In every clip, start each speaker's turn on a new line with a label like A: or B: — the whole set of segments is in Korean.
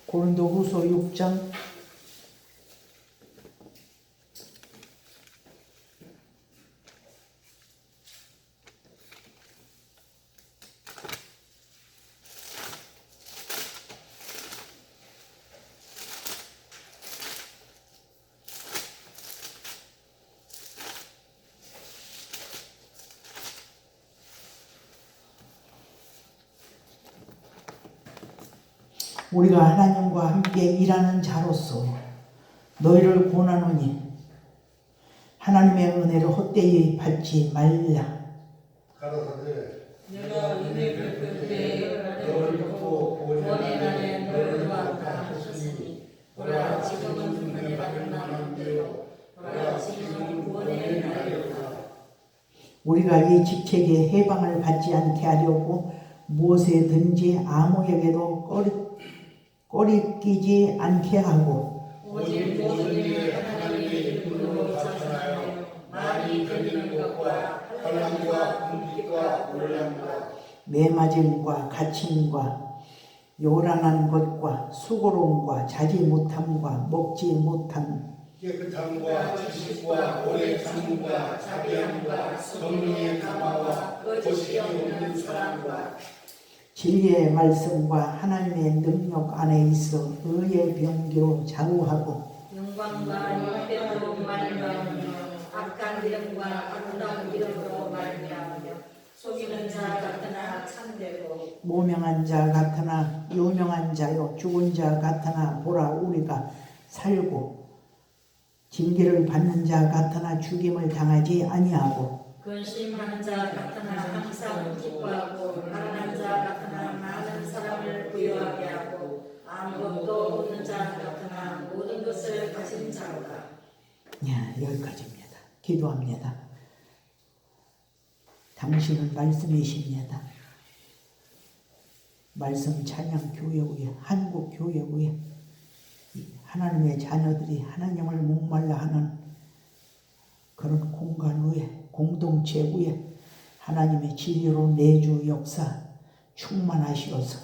A: 고린도후서 6장 우리가 하나님과 함께 일하는 자로서 너희를 권하노니 하나님의 은혜를 헛되이 받지 말라.
B: 가라사대
C: 내가 은혜를 그때 너를 듣고 구원의 날에 너를 도왔다 하셨으니 보라 지금은 은혜 받을 만한 때요 보라 지금은 구원의 날이로다.
A: 우리가 이 직책에 해방을 받지 않게 하려고 무엇에든지 아무에게도 꺼리끼지 않게 하고
C: 오직 모든 일에 하나님의 이름으로 자선하여 많이 드리는 것과 환난과 궁핍과 혼란과
A: 매맞음과 갇힘과 요란한 것과 수고로움과 자지 못함과 먹지 못함
B: 깨끗함과 지식과 오래 참음과 자비함과 성령의 감화와 거짓이 없는 사랑과
A: 진리의 말씀과 하나님의 능력 안에 있어 의의 병기로 좌우하고
C: 영광과 육대로 말미암으며 악한 이름과 아름다운 이름으로 말미암으며 속이는 자 같으나 참되고
A: 무명한 자 같으나 유명한 자요 죽은 자 같으나 보라 우리가 살고 징계를 받는 자 같으나 죽임을 당하지 아니하고
C: 근심하는 자 같으나 항상 기뻐하고 가난한 자 같으나 많은 사람을 부유하게 하고 아무것도 없는 자 같으나 모든 것을 가진 자로다.
A: 여기까지입니다. 기도합니다. 당신은 말씀이십니다. 말씀 찬양 교회에 한국 교회에 하나님의 자녀들이 하나님을 목말라 하는 그런 공간 위에 공동체 위에 하나님의 진리로 내주 역사 충만하시어서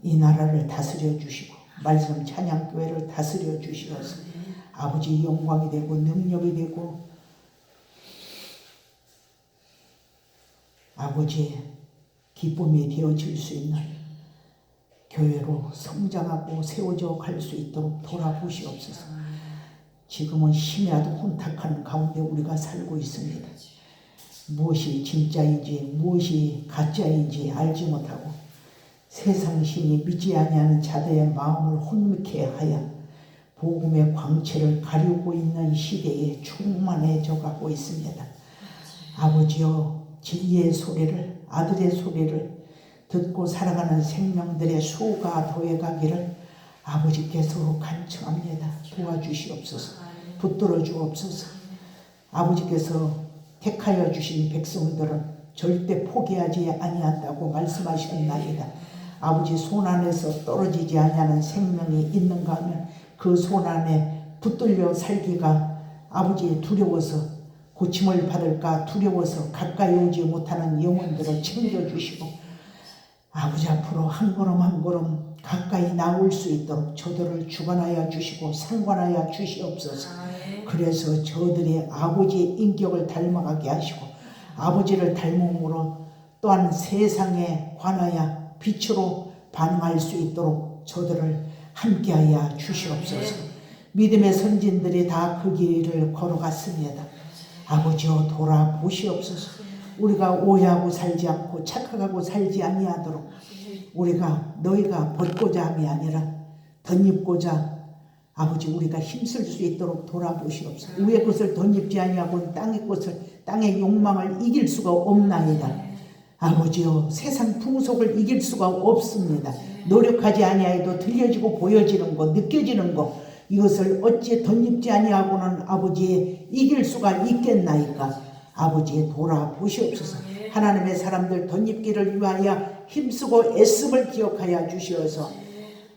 A: 이 나라를 다스려 주시고 말씀 찬양교회를 다스려 주시어서 아버지 영광이 되고 능력이 되고 아버지의 기쁨이 되어질 수 있는 교회로 성장하고 세워져 갈 수 있도록 돌아보시옵소서. 지금은 심야도 혼탁한 가운데 우리가 살고 있습니다. 무엇이 진짜인지 무엇이 가짜인지 알지 못하고 세상 신이 믿지 아니하는 자들의 마음을 혼미케 하여 복음의 광채를 가리우고 있는 시대에 충만해져 가고 있습니다. 아버지여 진리의 소리를 아들의 소리를 듣고 살아가는 생명들의 수가 더해가기를 아버지께서 간청합니다. 도와주시옵소서. 붙들어 주옵소서. 아버지께서 택하여 주신 백성들은 절대 포기하지 아니한다고 말씀하셨나이다. 아버지 손 안에서 떨어지지 아니하는 생명이 있는가 하면 그 손 안에 붙들려 살기가 아버지 두려워서 고침을 받을까 두려워서 가까이 오지 못하는 영혼들을 챙겨주시고 아버지 앞으로 한 걸음 한 걸음 가까이 나올 수 있도록 저들을 주관하여 주시고 상관하여 주시옵소서. 그래서 저들이 아버지의 인격을 닮아가게 하시고 아버지를 닮음으로 또한 세상에 관하여 빛으로 반응할 수 있도록 저들을 함께하여 주시옵소서. 믿음의 선진들이 다 그 길을 걸어갔습니다. 아버지여 돌아보시옵소서. 우리가 오해하고 살지 않고 착각하고 살지 아니하도록 우리가 너희가 벗고자 함이 아니라 덧입고자 아버지 우리가 힘쓸 수 있도록 돌아보시옵소서. 위의 것을 덧입지 아니하고 땅의 것을 땅의 욕망을 이길 수가 없나이다. 아버지여 세상 풍속을 이길 수가 없습니다. 노력하지 아니하여도 들려지고 보여지는 것 느껴지는 것 이것을 어찌 덧입지 아니하고는 아버지의 이길 수가 있겠나이까. 아버지의 돌아보시옵소서. 하나님의 사람들 덧입기를 위하여 힘쓰고 애씀을 기억하여 주시어서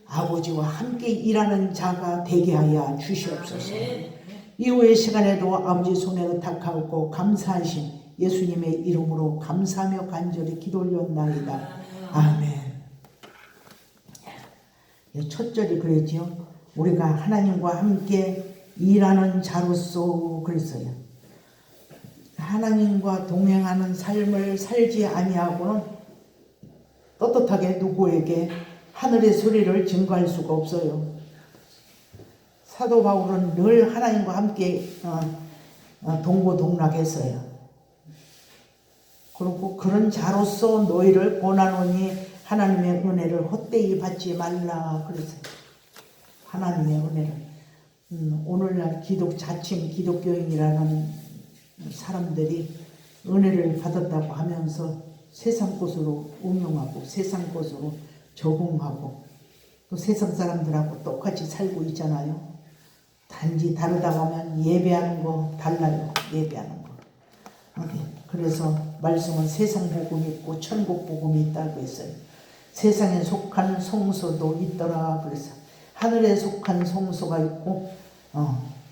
A: 아버지와 함께 일하는 자가 되게 하여 주시옵소서. 이후의 시간에도 아버지 손에 의탁하고 감사하심 예수님의 이름으로 감사하며 간절히 기도 올렸나이다. 아멘. 첫 절이 그랬지요. 우리가 하나님과 함께 일하는 자로서 그랬어요. 하나님과 동행하는 삶을 살지 아니하고는 떳떳하게 누구에게 하늘의 소리를 증거할 수가 없어요. 사도 바울은 늘 하나님과 함께 동고동락했어요. 그리고 그런 자로서 너희를 권하노니 하나님의 은혜를 헛되이 받지 말라 그랬어요. 하나님의 은혜를. 오늘날 자칭 기독교인이라는 사람들이 은혜를 받았다고 하면서 세상 것으로 응용하고 세상 것으로 적응하고 또 세상 사람들하고 똑같이 살고 있잖아요. 단지 다르다고 하면 예배하는 거 달라요. 예배하는 거. 그래서 말씀은 세상 복음이 있고 천국 복음이 있다고 했어요. 세상에 속한 성소도 있더라 그래서 하늘에 속한 성소가 있고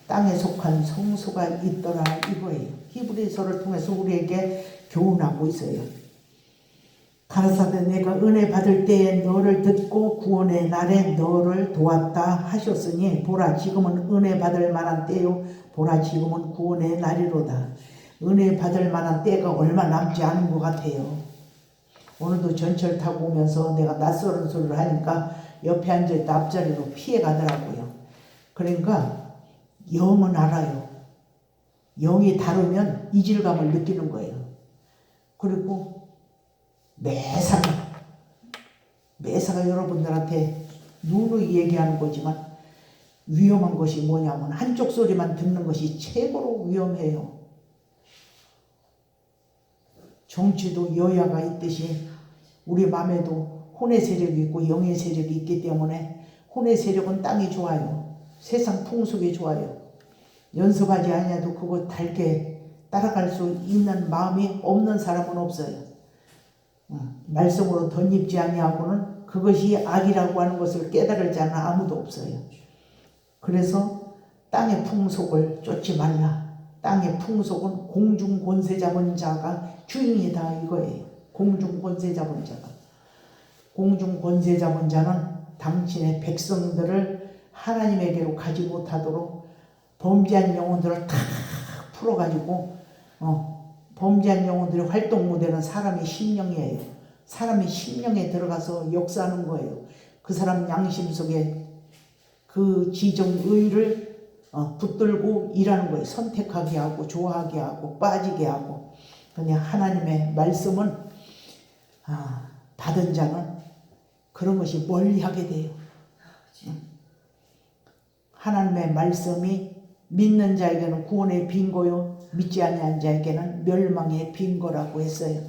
A: 땅에 속한 성소가 있더라 이거예요. 히브리서를 통해서 우리에게 교훈하고 있어요. 가라사대 내가 은혜 받을 때에 너를 듣고 구원의 날에 너를 도왔다 하셨으니 보라 지금은 은혜 받을 만한 때요 보라 지금은 구원의 날이로다. 은혜 받을 만한 때가 얼마 남지 않은 것 같아요. 오늘도 전철 타고 오면서 내가 낯설은 소리를 하니까 옆에 앉아있다 앞자리로 피해 가더라고요. 그러니까 영은 알아요. 영이 다르면 이질감을 느끼는 거예요. 그리고 매사가 여러분들한테 누누이 얘기하는 거지만 위험한 것이 뭐냐면 한쪽 소리만 듣는 것이 최고로 위험해요. 정치도 여야가 있듯이 우리 마음에도 혼의 세력이 있고 영의 세력이 있기 때문에 혼의 세력은 땅이 좋아요. 세상 풍속이 좋아요. 연습하지 않아도 그거 달게 따라갈 수 있는 마음이 없는 사람은 없어요. 말씀으로 덧입지 아니하고는 그것이 악이라고 하는 것을 깨달을 자는 아무도 없어요. 그래서 땅의 풍속을 쫓지 말라. 땅의 풍속은 공중 권세 잡은 자가 주인이다 이거예요. 공중 권세 잡은 자가. 공중 권세 잡은 자는 당신의 백성들을 하나님에게로 가지 못하도록 범죄한 영혼들을 다 풀어가지고 범죄한 영혼들의 활동 무대는 사람의 심령이에요. 사람의 심령에 들어가서 역사하는 거예요. 그 사람 양심 속에 그 지정의를 붙들고 일하는 거예요. 선택하게 하고 좋아하게 하고 빠지게 하고. 그냥 하나님의 말씀은 받은 자는 그런 것이 멀리하게 돼요. 하나님의 말씀이 믿는 자에게는 구원의 빈거요 믿지 아니한 자에게는 멸망의 빈거라고 했어요.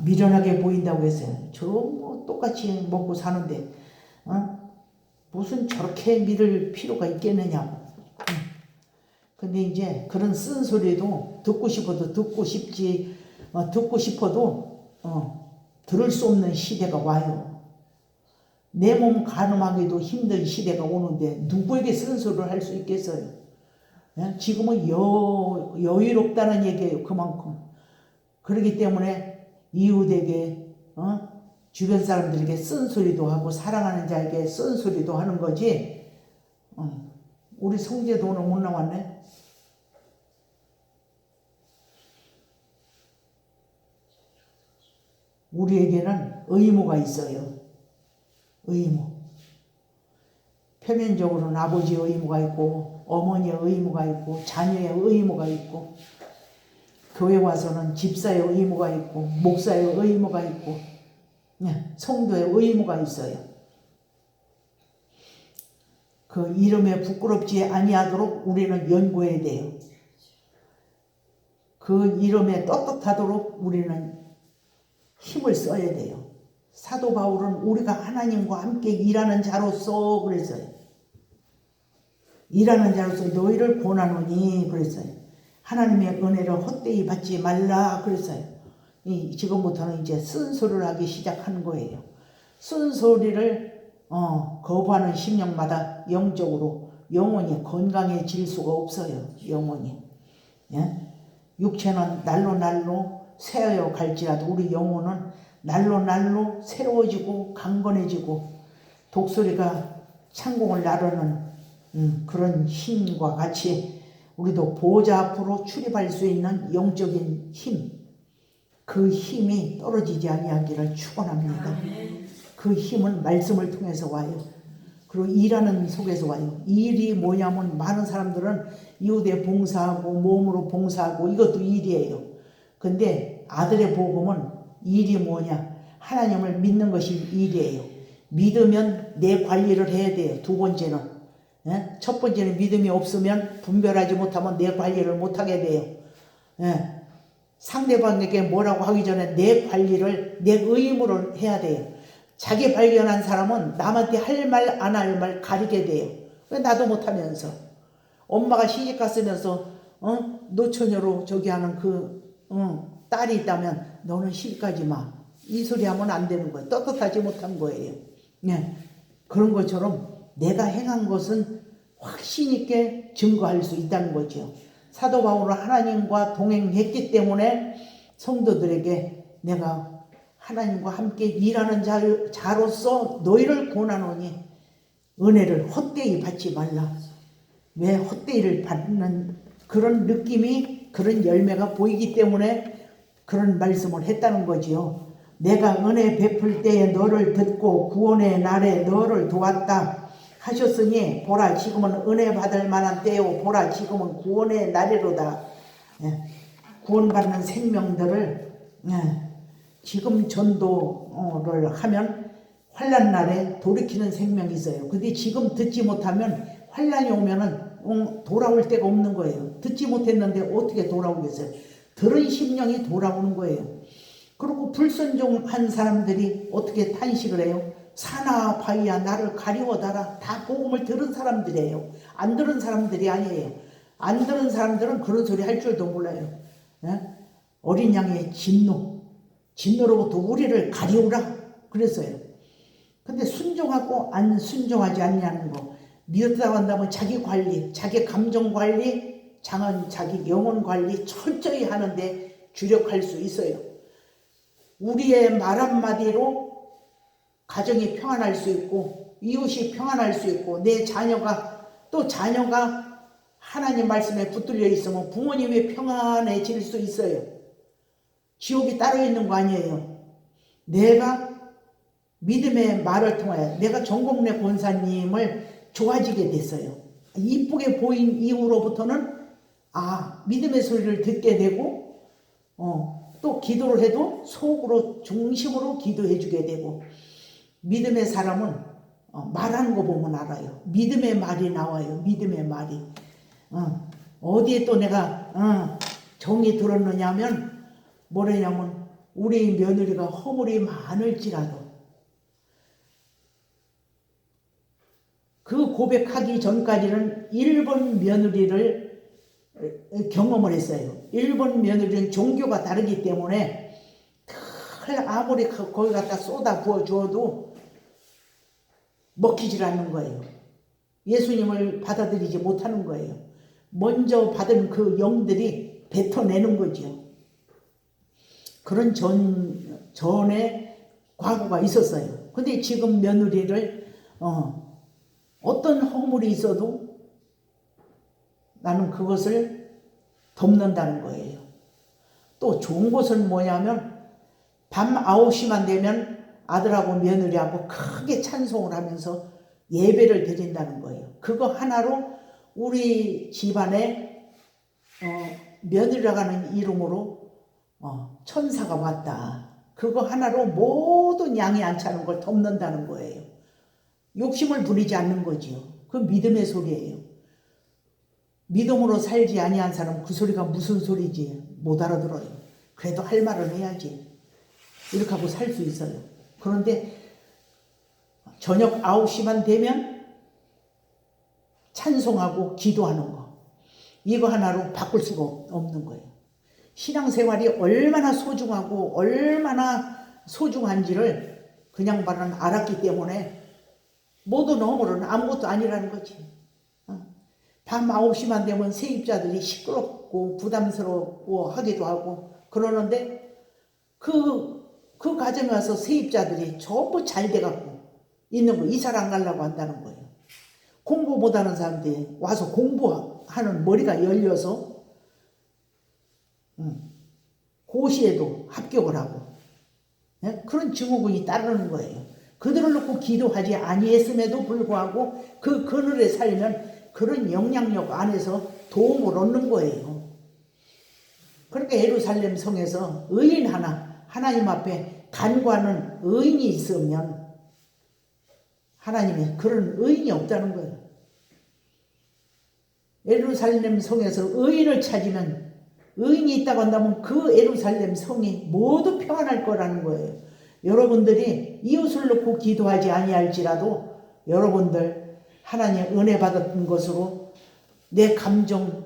A: 미련하게 보인다고 했어요. 뭐 똑같이 먹고 사는데 무슨 저렇게 믿을 필요가 있겠느냐고. 근데 이제 그런 쓴소리도 듣고 싶어도 듣고 싶어도 들을 수 없는 시대가 와요. 내 몸 가늠하기도 힘든 시대가 오는데 누구에게 쓴소리를 할 수 있겠어요? 지금은 여유롭다는 얘기예요. 그만큼. 그렇기 때문에 이웃에게 주변 사람들에게 쓴소리도 하고 사랑하는 자에게 쓴소리도 하는 거지. 우리 성재도 오늘 못 나왔네. 우리에게는 의무가 있어요. 의무. 표면적으로는 아버지의 의무가 있고 어머니의 의무가 있고 자녀의 의무가 있고 교회 와서는 집사의 의무가 있고 목사의 의무가 있고 성도의 의무가 있어요. 그 이름에 부끄럽지 아니하도록 우리는 연구해야 돼요. 그 이름에 떳떳하도록 우리는 힘을 써야 돼요. 사도 바울은 우리가 하나님과 함께 일하는 자로서 그랬어요. 일하는 자로서 너희를 권하노니 그랬어요. 하나님의 은혜를 헛되이 받지 말라 그랬어요. 지금부터는 이제 쓴소리를 하기 시작하는 거예요. 쓴소리를 거부하는 심령마다 영적으로 영혼이 건강해질 수가 없어요. 영혼이. 예? 육체는 날로 날로 새어 갈지라도 우리 영혼은 날로 날로 새로워지고 강건해지고 독수리가 창공을 나르는 그런 힘과 같이 우리도 보호자 앞으로 출입할 수 있는 영적인 힘, 그 힘이 떨어지지 아니하기를 축원합니다. 그 힘은 말씀을 통해서 와요. 그리고 일하는 속에서 와요. 일이 뭐냐면 많은 사람들은 이웃에 봉사하고 몸으로 봉사하고 이것도 일이에요. 근데 아들의 복음은 일이 뭐냐? 하나님을 믿는 것이 일이에요. 믿으면 내 관리를 해야 돼요. 두 번째는. 첫 번째는 믿음이 없으면 분별하지 못하면 내 관리를 못하게 돼요. 상대방에게 뭐라고 하기 전에 내 관리를 내 의무를 해야 돼요. 자기 발견한 사람은 남한테 할 말 안 할 말 가리게 돼요. 왜 나도 못하면서. 엄마가 시집 갔으면서 노처녀로 저기 하는 딸이 있다면 너는 시집 가지 마. 이 소리 하면 안 되는 거예요. 떳떳하지 못한 거예요. 그런 것처럼 내가 행한 것은 확신 있게 증거할 수 있다는 거죠. 사도 바울은 하나님과 동행했기 때문에 성도들에게 내가 하나님과 함께 일하는 자로서 너희를 권하노니 은혜를 헛되이 받지 말라. 왜 헛되이를 받는 그런 느낌이 그런 열매가 보이기 때문에 그런 말씀을 했다는 거지요. 내가 은혜 베풀 때에 너를 듣고 구원의 날에 너를 도왔다 하셨으니 보라 지금은 은혜 받을 만한 때요 보라 지금은 구원의 날이로다. 구원받는 생명들을 지금 전도를 하면 환난 날에 돌이키는 생명이 있어요. 근데 지금 듣지 못하면 환난이 오면은 돌아올 데가 없는 거예요. 듣지 못했는데 어떻게 돌아오겠어요? 들은 심령이 돌아오는 거예요. 그리고 불순종한 사람들이 어떻게 탄식을 해요? 사나 바위야 나를 가리워다라. 다 복음을 들은 사람들이에요. 안 들은 사람들이 아니에요. 안 들은 사람들은 그런 소리 할 줄도 몰라요. 어린 양의 진노로부터 우리를 가리우라 그랬어요. 근데 순종하고 안 순종하지 않냐는 거. 믿었다고 한다면 자기 관리, 자기 감정 관리, 자기 영혼 관리 철저히 하는데 주력할 수 있어요. 우리의 말 한마디로 가정이 평안할 수 있고 이웃이 평안할 수 있고 내 자녀가 하나님 말씀에 붙들려 있으면 부모님이 평안해질 수 있어요. 지옥이 따로 있는 거 아니에요. 내가 믿음의 말을 통하여 내가 정곡래 권사님을 좋아지게 됐어요. 이쁘게 보인 이후로부터는 믿음의 소리를 듣게 되고 또 기도를 해도 속으로 중심으로 기도해 주게 되고 믿음의 사람은 말하는 거 보면 알아요. 믿음의 말이 나와요. 믿음의 말이. 어디에 또 내가 정이 들었느냐 하면 뭐냐면 우리 며느리가 허물이 많을지라도 그 고백하기 전까지는 일본 며느리를 경험을 했어요. 일본 며느리는 종교가 다르기 때문에 아무리 거기 갖다 쏟아 부어 주어도 먹히질 않는 거예요. 예수님을 받아들이지 못하는 거예요. 먼저 받은 그 영들이 뱉어내는 거죠. 그런 전에 과거가 있었어요. 근데 지금 며느리를 어떤 허물이 있어도 나는 그것을 덮는다는 거예요. 또 좋은 것은 뭐냐면 밤 9시만 되면 아들하고 며느리하고 크게 찬송을 하면서 예배를 드린다는 거예요. 그거 하나로 우리 집안에 며느리라고 하는 이름으로 천사가 왔다. 그거 하나로 모든 양이 안 차는 걸 덮는다는 거예요. 욕심을 부리지 않는 거지요. 그 믿음의 소리예요. 믿음으로 살지 아니한 사람은 그 소리가 무슨 소리지 못 알아들어요. 그래도 할 말을 해야지. 이렇게 하고 살 수 있어요. 그런데 저녁 9시만 되면 찬송하고 기도하는 거. 이거 하나로 바꿀 수가 없는 거예요. 신앙생활이 얼마나 소중하고 얼마나 소중한지를 그냥 말은 알았기 때문에 모든 허물은 아무것도 아니라는 거지. 밤 9시만 되면 세입자들이 시끄럽고 부담스럽고 하기도 하고 그러는데 그 가정에 와서 세입자들이 전부 잘 돼갖고 있는 거 이사를 안 가려고 한다는 거예요. 공부 못하는 사람들이 와서 공부하는 머리가 열려서 고시에도 합격을 하고 그런 증후군이 따르는 거예요. 그들을 놓고 기도하지 아니했음에도 불구하고 그 그늘에 살면 그런 영향력 안에서 도움을 얻는 거예요. 그러니까 예루살렘 성에서 의인 하나, 하나님 앞에 간구하는 의인이 있으면 하나님이 그런 의인이 없다는 거예요. 예루살렘 성에서 의인을 찾으면 의인이 있다고 한다면 그 예루살렘 성이 모두 평안할 거라는 거예요. 여러분들이 이웃을 놓고 기도하지 아니할지라도 여러분들 하나님 은혜 받았던 것으로 내 감정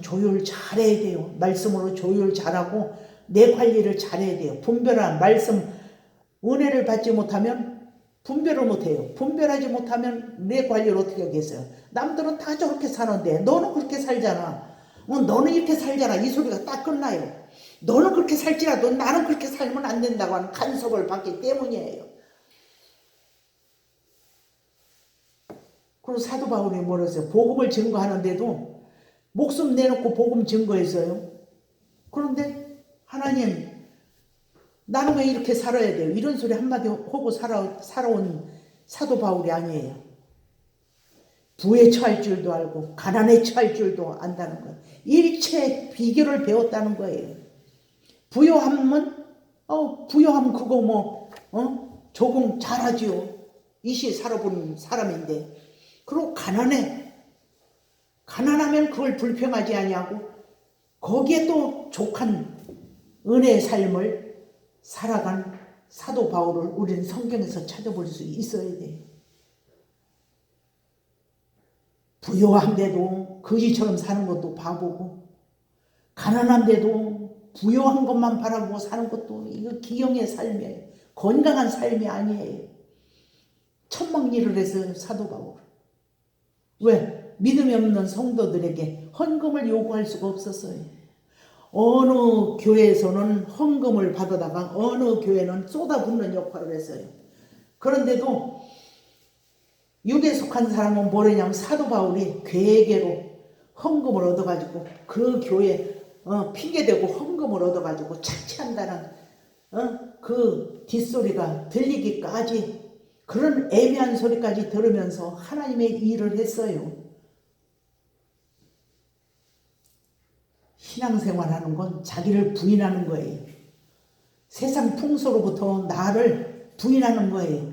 A: 조율 잘해야 돼요. 말씀으로 조율 잘하고 내 관리를 잘해야 돼요. 분별한 말씀 은혜를 받지 못하면 분별을 못해요. 분별하지 못하면 내 관리를 어떻게 하겠어요. 남들은 다 저렇게 사는데 너는 그렇게 살잖아. 너는 이렇게 살잖아. 이 소리가 딱 끝나요. 너는 그렇게 살지라도 나는 그렇게 살면 안 된다고 하는 간섭을 받기 때문이에요. 그리고 사도 바울이 뭐라 했어요? 복음을 증거하는데도 목숨 내놓고 복음 증거했어요. 그런데 하나님 나는 왜 이렇게 살아야 돼요? 이런 소리 한마디 하고 살아온 사도 바울이 아니에요. 부에 처할 줄도 알고 가난에 처할 줄도 안다는 거예요. 일체 비결을 배웠다는 거예요. 부요하면 그거 조금 잘하지요. 이시 살아본 사람인데. 그리고 가난하면 그걸 불평하지 아니하고 거기에 또 족한 은혜의 삶을 살아간 사도 바울을 우리는 성경에서 찾아볼 수 있어야 돼요. 부요한데도 거지처럼 사는 것도 바보고 가난한데도 부요한 것만 바라보고 사는 것도 이거 기형의 삶이에요. 건강한 삶이 아니에요. 천막일을 했어요. 사도 바울. 왜? 믿음이 없는 성도들에게 헌금을 요구할 수가 없었어요. 어느 교회에서는 헌금을 받아다가 어느 교회는 쏟아붓는 역할을 했어요. 그런데도 육에 속한 사람은 뭐냐면 사도 바울이 괴계로 헌금을 얻어가지고 그 교회 핑계대고 헌금을 얻어가지고 착취한다는 그 뒷소리가 들리기까지 그런 애매한 소리까지 들으면서 하나님의 일을 했어요. 신앙생활하는 건 자기를 부인하는 거예요. 세상 풍소로부터 나를 부인하는 거예요.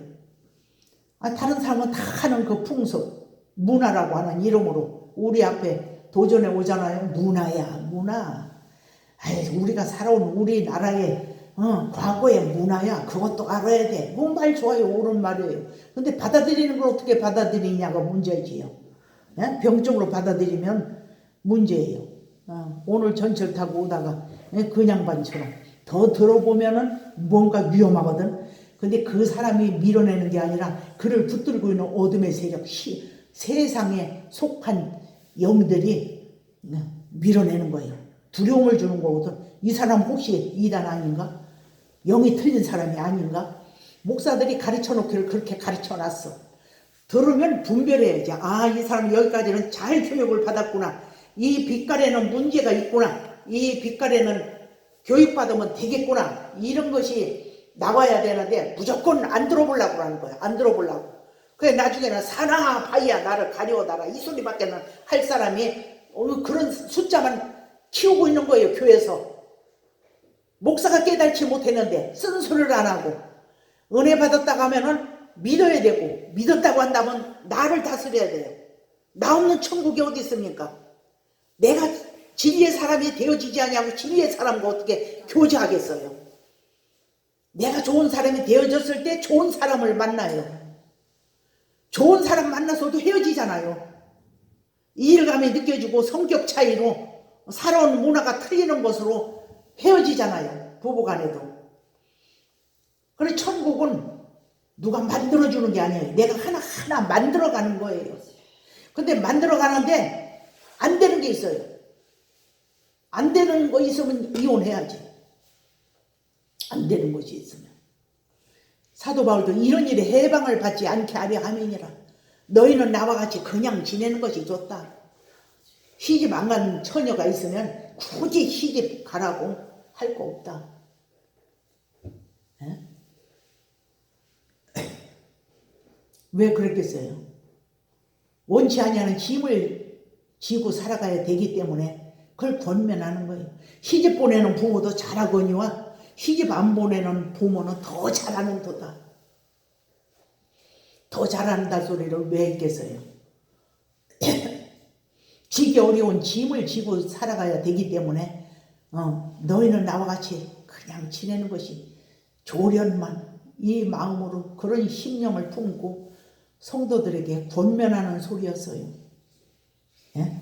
A: 다른 사람은 다 하는 그 풍속, 문화라고 하는 이름으로 우리 앞에 도전해 오잖아요. 문화야, 문화. 우리가 살아온 우리나라의 과거의 문화야. 그것도 알아야 돼. 말 좋아요. 옳은 말이에요. 근데 받아들이는 걸 어떻게 받아들이냐가 문제지요. 병적으로 받아들이면 문제예요. 오늘 전철 타고 오다가 그 양반처럼 더 들어보면은 뭔가 위험하거든. 근데 그 사람이 밀어내는 게 아니라 그를 붙들고 있는 어둠의 세력, 세상에 속한 영들이 밀어내는 거예요. 두려움을 주는 거거든. 이 사람 혹시 이단 아닌가? 영이 틀린 사람이 아닌가? 목사들이 가르쳐놓기를 그렇게 가르쳐놨어. 들으면 분별해야지. 이 사람이 여기까지는 잘 교육을 받았구나. 이 빛깔에는 문제가 있구나. 이 빛깔에는 교육받으면 되겠구나. 이런 것이 나와야 되는데 무조건 안 들어보려고 하는 거야. 안 들어보려고. 그래 나중에는 사나 바이야 나를 가려워달라 이 소리밖에는 할 사람이 그런 숫자만 키우고 있는 거예요. 교회에서. 목사가 깨달지 못했는데 쓴 소리를 안 하고 은혜 받았다고 하면은 믿어야 되고 믿었다고 한다면 나를 다스려야 돼요. 나 없는 천국이 어디 있습니까? 내가 진리의 사람이 되어지지 아니하고 진리의 사람과 어떻게 교제하겠어요? 내가 좋은 사람이 되어졌을 때 좋은 사람을 만나요. 좋은 사람 만나서도 헤어지잖아요. 이일감이 느껴지고 성격 차이로 살아온 문화가 틀리는 것으로 헤어지잖아요. 부부간에도. 그래 천국은 누가 만들어주는 게 아니에요. 내가 하나하나 만들어가는 거예요. 근데 만들어가는데 안 되는 게 있어요. 안 되는 거 있으면 이혼해야지. 안 되는 것이 있으면. 사도 바울도 이런 일에 해방을 받지 않게 하려 함이니라. 너희는 나와 같이 그냥 지내는 것이 좋다. 시집 안 간 처녀가 있으면 굳이 시집 가라고 할 거 없다. 에? 왜 그랬겠어요? 원치 아니하는 짐을 지고 살아가야 되기 때문에 그걸 권면하는 거예요. 시집 보내는 부모도 잘하거니와 시집 안 보내는 부모는 더 잘하는 도다. 더 잘한다 소리를 왜 했겠어요? 지기 어려운 짐을 지고 살아가야 되기 때문에 너희는 나와 같이 그냥 지내는 것이 조련만 이 마음으로 그런 심령을 품고 성도들에게 권면하는 소리였어요. 예?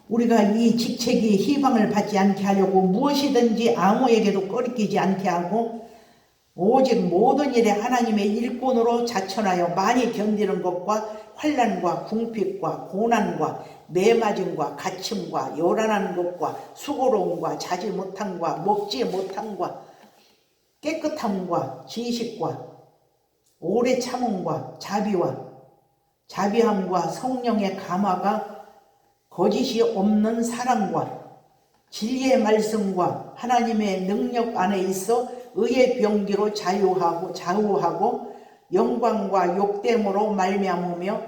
A: 우리가 이 직책이 희망을 받지 않게 하려고 무엇이든지 아무에게도 꺼리끼지 않게 하고 오직 모든 일에 하나님의 일꾼으로 자천하여 많이 견디는 것과 환난과 궁핍과 고난과 매맞음과 갇힘과 요란한 것과 수고로움과 자지 못함과 먹지 못함과 깨끗함과 지식과 오래 참음과 자비함과 성령의 감화가 거짓이 없는 사랑과 진리의 말씀과 하나님의 능력 안에 있어 의의 병기로 좌우하고 영광과 욕됨으로 말미암으며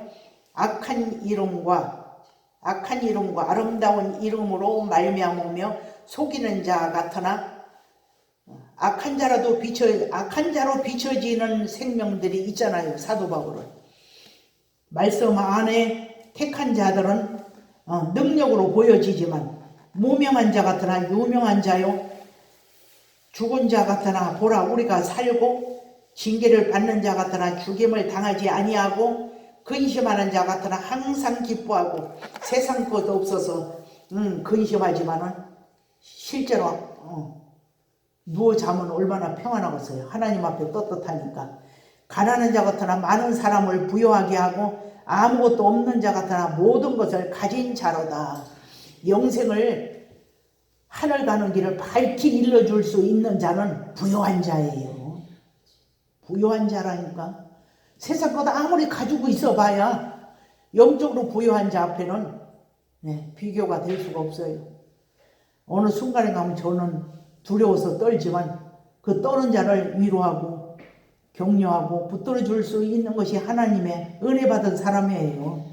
A: 악한 이름과 아름다운 이름으로 말미암으며 속이는 자 같으나 악한 자로 비춰지는 생명들이 있잖아요. 사도 바울은 말씀 안에 택한 자들은 능력으로 보여지지만 무명한 자 같으나 유명한 자요 죽은 자 같으나 보라 우리가 살고 징계를 받는 자 같으나 죽임을 당하지 아니하고 근심하는 자 같으나 항상 기뻐하고 세상 것 없어서 근심하지만은 실제로 누워 자면 얼마나 평안하겠어요. 하나님 앞에 떳떳하니까. 가난한 자 같으나 많은 사람을 부유하게 하고 아무것도 없는 자 같으나 모든 것을 가진 자로다. 영생을 하늘 가는 길을 밝히 일러줄 수 있는 자는 부유한 자예요. 부유한 자라니까. 세상 것 아무리 가지고 있어 봐야 영적으로 부유한 자 앞에는 비교가 될 수가 없어요. 어느 순간에 가면 저는 두려워서 떨지만 그 떠는 자를 위로하고 격려하고 붙들어 줄 수 있는 것이 하나님의 은혜 받은 사람이에요.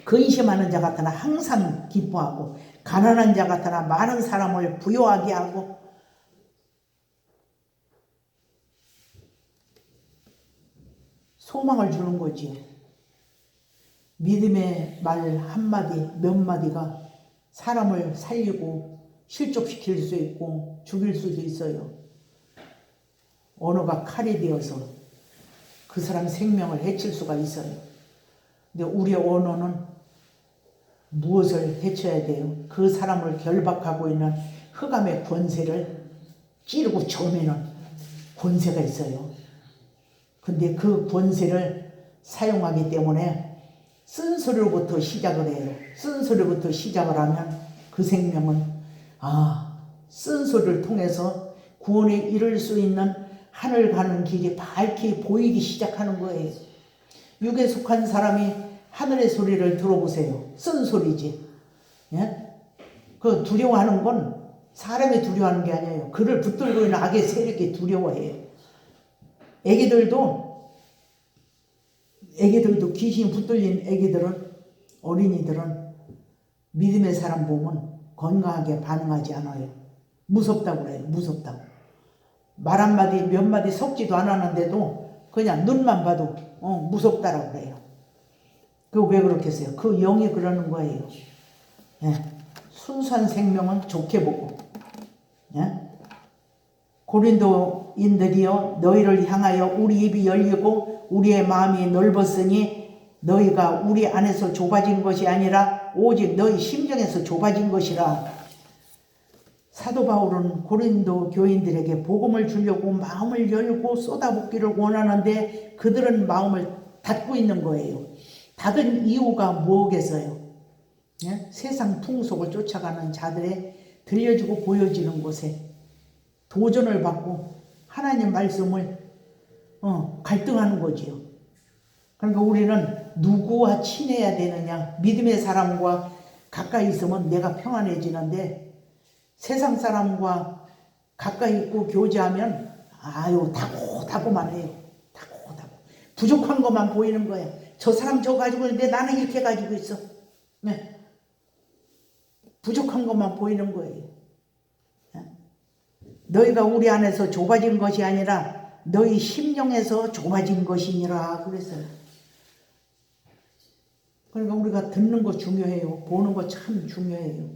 A: 근심하는 자 같으나 항상 기뻐하고 가난한 자 같으나 많은 사람을 부유하게 하고 소망을 주는 거지. 믿음의 말 한마디 몇 마디가 사람을 살리고 실족시킬 수 있고 죽일 수도 있어요. 언어가 칼이 되어서 그 사람 생명을 해칠 수가 있어요. 근데 우리의 언어는 무엇을 해쳐야 돼요? 그 사람을 결박하고 있는 흑암의 권세를 찌르고 쳐매는 권세가 있어요. 근데 그 권세를 사용하기 때문에 쓴소리로부터 시작을 해요. 쓴소리부터 시작을 하면 그 생명은 쓴소리를 통해서 구원에 이를 수 있는 하늘 가는 길이 밝히 보이기 시작하는 거예요. 육에 속한 사람이 하늘의 소리를 들어보세요. 쓴소리지. 예? 그 두려워하는 건 사람이 두려워하는 게 아니에요. 그를 붙들고 있는 악의 세력이 두려워해요. 애기들도 귀신이 붙들린 애기들은 어린이들은 믿음의 사람 보면 건강하게 반응하지 않아요. 무섭다고 그래요. 무섭다고. 말 한마디 몇 마디 섞지도 않았는데도 그냥 눈만 봐도 무섭다라고 그래요. 그 왜 그렇겠어요? 그 영이 그러는 거예요. 예. 순수한 생명은 좋게 보고. 예? 고린도인들이여 너희를 향하여 우리 입이 열리고 우리의 마음이 넓었으니 너희가 우리 안에서 좁아진 것이 아니라 오직 너희 심정에서 좁아진 것이라. 사도 바울은 고린도 교인들에게 복음을 주려고 마음을 열고 쏟아붓기를 원하는데 그들은 마음을 닫고 있는 거예요. 닫은 이유가 뭐겠어요? 예? 세상 풍속을 쫓아가는 자들의 들려주고 보여지는 곳에 도전을 받고 하나님 말씀을 갈등하는 거지요. 그러니까 우리는 누구와 친해야 되느냐? 믿음의 사람과 가까이 있으면 내가 평안해지는데 세상 사람과 가까이 있고 교제하면 아유 다고다고만 해요. 다고다고 부족한 것만 보이는 거야. 저 사람 저 가지고 있는데 나는 이렇게 가지고 있어. 네. 부족한 것만 보이는 거예요. 너희가 우리 안에서 좁아진 것이 아니라 너희 심령에서 좁아진 것이니라 그랬어요. 그러니까 우리가 듣는 거 중요해요. 보는 거 참 중요해요.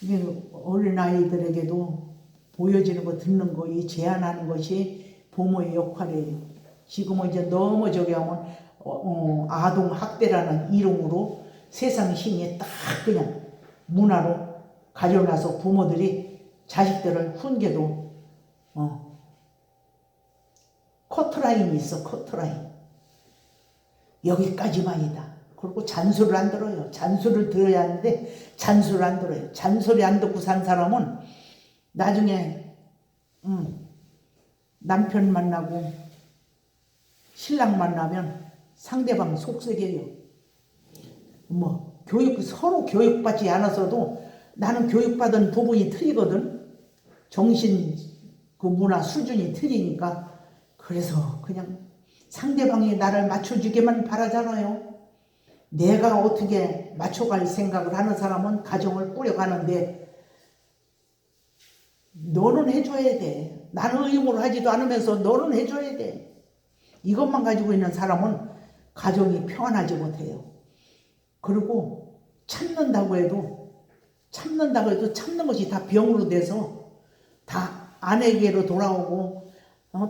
A: 이게 어린아이들에게도 보여지는 거 듣는 거 이 제한하는 것이 부모의 역할이에요. 지금은 이제 너무 저기 하면 아동 학대라는 이름으로 세상 힘이 딱 그냥 문화로 가져놔서 부모들이 자식들을 훈계도 커트라인이 있어. 커트라인 여기까지만이다. 그리고 잔소리를 안 들어요. 잔소리를 들어야 하는데 잔소리를 안 들어요. 잔소리 안 듣고 산 사람은 나중에 남편 만나고 신랑 만나면 상대방 속썩여요. 뭐 서로 교육받지 않았어도 나는 교육받은 부분이 틀리거든. 정신 그 문화 수준이 틀리니까. 그래서 그냥 상대방이 나를 맞춰주기만 바라잖아요. 내가 어떻게 맞춰갈 생각을 하는 사람은 가정을 꾸려가는데 너는 해줘야 돼. 나는 의무를 하지도 않으면서 너는 해줘야 돼. 이것만 가지고 있는 사람은 가정이 평안하지 못해요. 그리고 참는다고 해도 참는 것이 다 병으로 돼서 다 아내에게로 돌아오고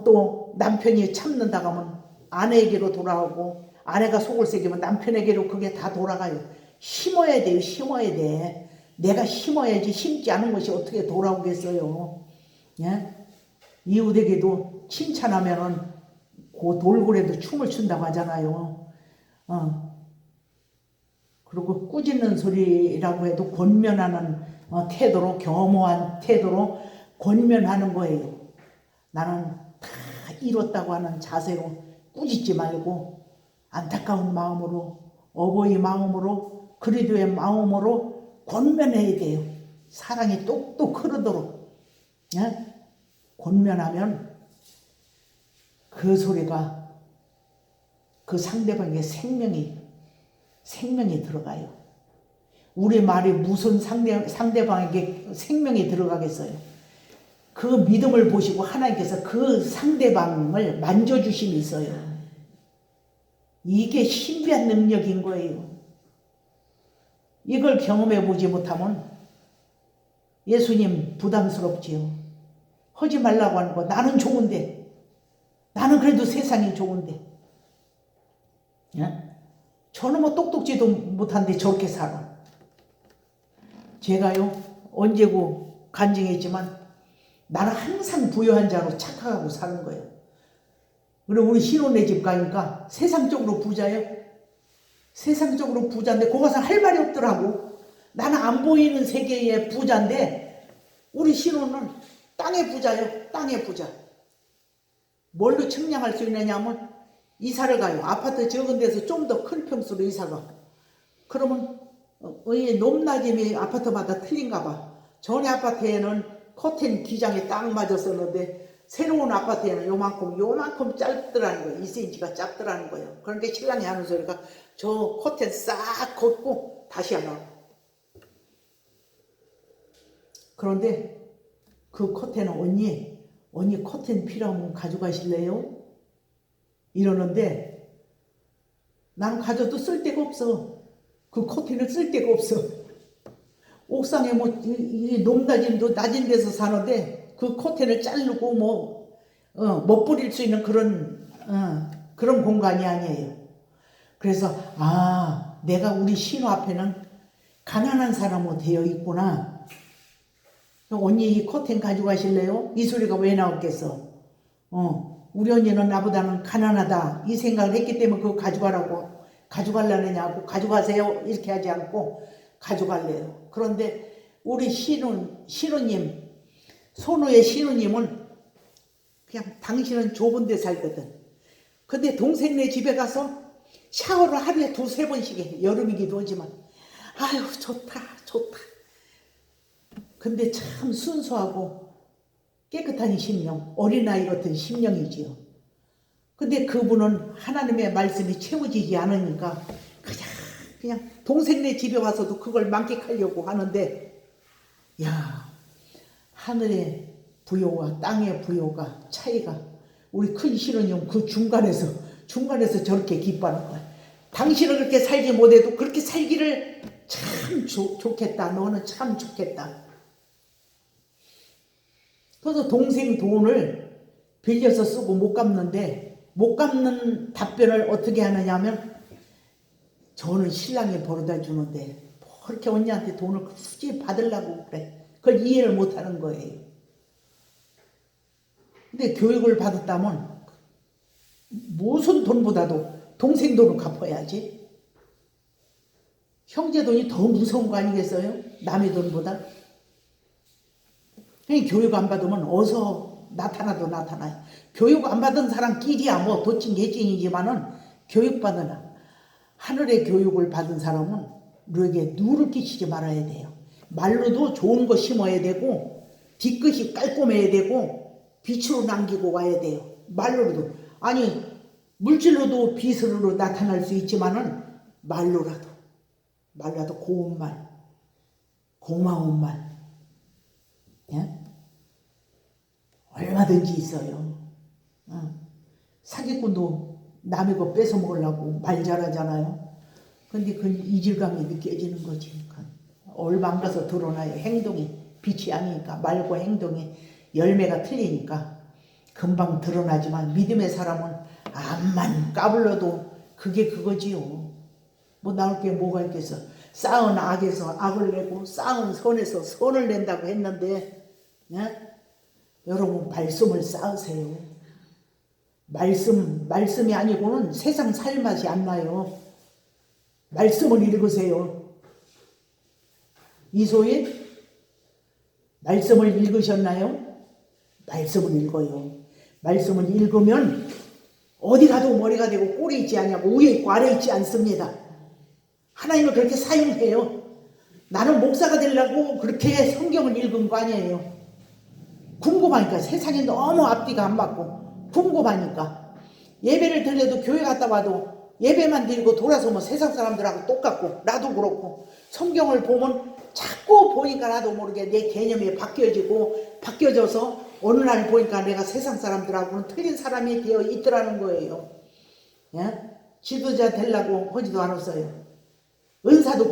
A: 또 남편이 참는다고 하면 아내에게로 돌아오고 아내가 속을 새기면 남편에게로 그게 다 돌아가요. 심어야 돼요. 심어야 돼. 내가 심어야지 심지 않은 것이 어떻게 돌아오겠어요. 예? 이웃에게도 칭찬하면은 그 돌고래도 춤을 춘다고 하잖아요. 그리고 꾸짖는 소리라고 해도 권면하는 태도로 겸허한 태도로 권면하는 거예요. 나는 다 이뤘다고 하는 자세로 꾸짖지 말고 안타까운 마음으로 어버이 마음으로 그리도의 마음으로 권면해야 돼요. 사랑이 똑똑 흐르도록. 예? 권면하면 그 소리가 그 상대방의 생명이 들어가요. 우리 말이 무슨 상대방에게 생명이 들어가겠어요. 그 믿음을 보시고 하나님께서 그 상대방을 만져주심이 있어요. 이게 신비한 능력인 거예요. 이걸 경험해 보지 못하면 예수님 부담스럽지요. 하지 말라고 하는 거. 나는 좋은데. 나는 그래도 세상이 좋은데. 예? 저는 뭐 똑똑지도 못한데 저렇게 살아. 제가요 언제고 간증했지만 나는 항상 부유한 자로 착각하고 사는 거예요. 그리고 우리 신혼네 집 가니까 세상적으로 부자예요. 세상적으로 부자인데 거기 가서 할 말이 없더라고. 나는 안 보이는 세계의 부자인데 우리 신혼은 땅의 부자예요. 땅의 부자. 뭘로 측량할 수 있느냐 하면 이사를 가요. 아파트 적은 데서 좀 더 큰 평수로 이사가. 그러면 높낮임이 아파트마다 틀린가 봐. 전에 아파트에는 커튼 기장에 딱 맞았었는데 새로운 아파트에는 요만큼 짧더라는 거예요. 2cm가 짧더라는 거예요. 그런데 신랑이 하는 소리가 저 커튼 싹 걷고 다시 하나. 그런데 그 커튼은 언니 커튼 필요하면 가져가실래요? 이러는데 나는 가져도 쓸 데가 없어. 그 커튼을 쓸 데가 없어. 옥상에 이 높낮임도 낮은 데서 사는데 그 커튼을 자르고 못 뿌릴 수 있는 그런 공간이 아니에요. 그래서 내가 우리 신호 앞에는 가난한 사람으로 되어 있구나. 언니 이 커튼 가져가실래요? 이 소리가 왜 나왔겠어? 우리 언니는 나보다는 가난하다 이 생각을 했기 때문에 그거 가져가라고 가져갈라느냐고 가져가세요 이렇게 하지 않고 가져갈래요. 그런데 우리 신우님, 손우의 신우님은 그냥 당신은 좁은 데 살거든. 근데 동생네 집에 가서 샤워를 하루에 2-3번씩 해. 여름이기도 하지만 아유 좋다 좋다. 근데 참 순수하고 깨끗한 심령, 어린아이 같은 심령이지요. 근데 그분은 하나님의 말씀이 채워지지 않으니까 그냥 동생네 집에 와서도 그걸 만끽하려고 하는데, 야, 하늘의 부요와 땅의 부요가 차이가, 우리 큰 신우님 그 중간에서 저렇게 기뻐하는 거야. 당신은 그렇게 살지 못해도 그렇게 살기를 참 좋겠다. 너는 참 좋겠다. 그래서 동생 돈을 빌려서 쓰고 못 갚는데, 못 갚는 답변을 어떻게 하느냐 하면, 저는 신랑이 벌어다 주는데 뭐 그렇게 언니한테 돈을 굳이 받으려고 그래. 그걸 이해를 못 하는 거예요. 근데 교육을 받았다면 무슨 돈보다도 동생 돈을 갚아야지. 형제 돈이 더 무서운 거 아니겠어요? 남의 돈보다. 교육 안 받으면 어서 나타나도 나타나요. 교육 안 받은 사람끼리야 뭐 도찐개찐이지만은 교육받으나 하늘의 교육을 받은 사람은 누에게 누를 끼치지 말아야 돼요. 말로도 좋은 거 심어야 되고 뒤끝이 깔끔해야 되고 빛으로 남기고 와야 돼요. 말로도. 아니 물질로도 빛으로 나타날 수 있지만은 말로라도 고운 말, 고마운 말, 예? 얼마든지 있어요. 사기꾼도 남의 거 뺏어 먹으려고 말 잘하잖아요. 근데 그 이질감이 느껴지는 거지. 얼마 가서 드러나요. 행동이 빛이 아니니까. 말과 행동이 열매가 틀리니까 금방 드러나지만, 믿음의 사람은 암만 까불러도 그게 그거지요. 뭐 나올 게 뭐가 있겠어. 쌓은 악에서 악을 내고 쌓은 선에서 선을 낸다고 했는데, 네? 여러분 말씀을 쌓으세요. 말씀이 아니고는 세상 살 맛이 안 나요. 말씀을 읽으세요. 이소희, 말씀을 읽으셨나요? 말씀을 읽어요. 말씀을 읽으면 어디 가도 머리가 되고 꼴이 있지 않냐고, 위에 있고 아래 있지 않습니다. 하나님을 그렇게 사용해요. 나는 목사가 되려고 그렇게 성경을 읽은 거 아니에요. 궁금하니까. 세상에 너무 앞뒤가 안 맞고 궁금하니까. 예배를 드려도 교회 갔다 와도 예배만 드리고 돌아서면 세상 사람들하고 똑같고, 나도 그렇고, 성경을 보면 자꾸 보니까 나도 모르게 내 개념이 바뀌어져서 어느 날 보니까 내가 세상 사람들하고는 틀린 사람이 되어 있더라는 거예요. 예? 지도자 되려고 하지도 않았어요. 은사도